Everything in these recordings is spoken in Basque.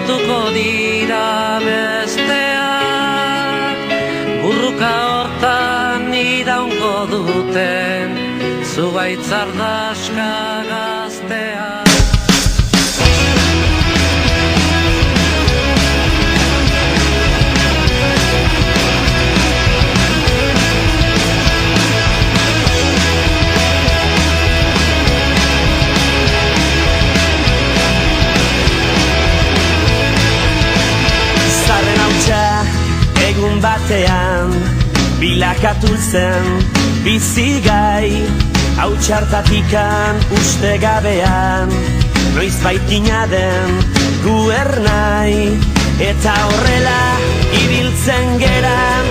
sortuko dira besteak, burruka hortan iraungo duten zugaitz ardaska gaztea. Egun batean bilakatu zen bizigai, hau txartatikan uste gabean, noiz baitina den gu ernai, eta horrela ibiltzen geran,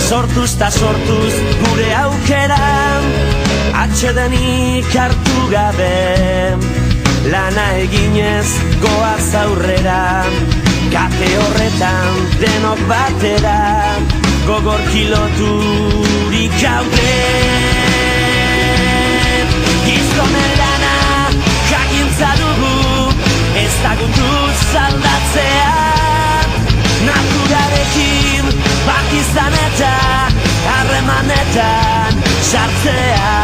sortuz ta sortuz gure aukeran, atsedenik hartu gabe, lana eginez goaz aurrera. Kate horretan denok batera, gogorki loturik gaude. Gizonen lana jakintza dugu, ez dagutuz aldatzea, naturarekin bat izan eta harremanetan sartzea,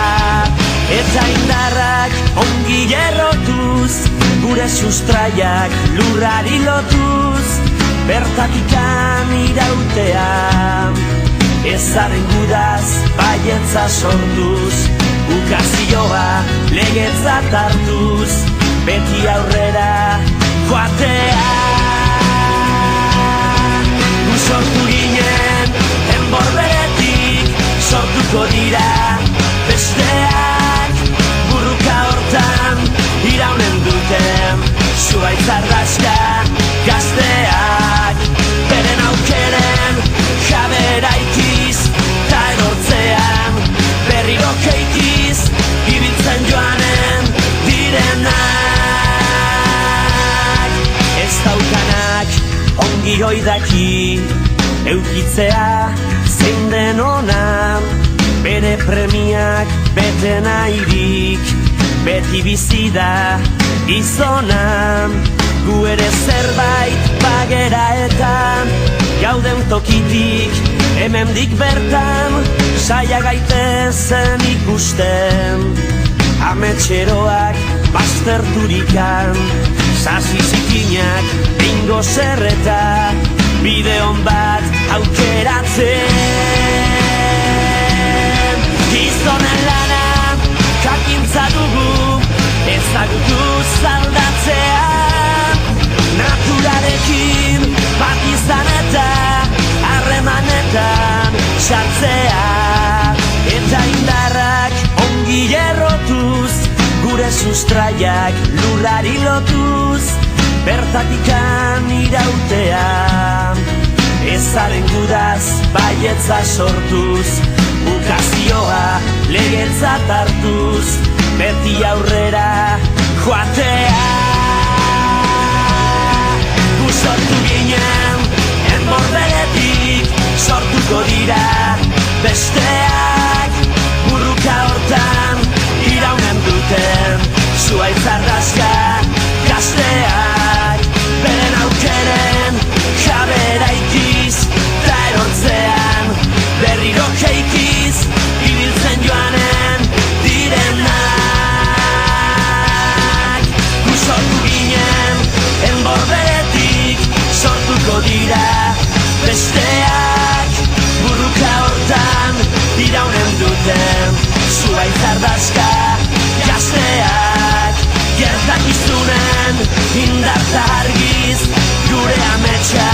eta indarrak ongi errotuz, gure sustraiak lurrari lotuz, bertatikan irautea, ezaren gudaz baietza sortuz, ukazioa legetzat hartuz, beti aurrera joatea. Gu sortu ginen enborberetik, sortuko dira besteak, burruka hortan iraunen duten zuaitz ardaska gazteak, beren aukeren jabera ikiz, ta erortzean berriro keitiz, ibiltzen joanen direnak. Ez daukanak ongi oidaki, eukitzea zein den ona, bere premiak bete nahirik, beti bizi da gizona, gu ere zerbait bagera eta gauden tokitik hemendik bertan, saia gaitezen ikusten, ametxeroak bazterturikan, sasi zikinak bingo zerreta, bideon bat aukeratzen. Gizonen lana jakintza dugu, ezagutuz aldatzea, naturarekin bat izan eta harremanetan sartzea, eta indarrak ongi errotuz, gure sustraiak lurrari lotuz, bertatikan irautea, ezaren gudaz baietza sortuz, ukazioa legetzat hartuz, beti aurrera joatea. Gu sortu ginen enborberetik, sortuko dira besteak, burruka hortan iraunen duten zuaitz ardaska gazteak, beren aukeren jabera ikiz, ta erortzean berriro keikiz, ibiltzen joanen direnak. Gu sortu ginen enborberetik, sortuko dira besteak, burruka hortan iraunen duten zuaitz ardaska gazteak, gertakizunen indarta argiz, gure ametsa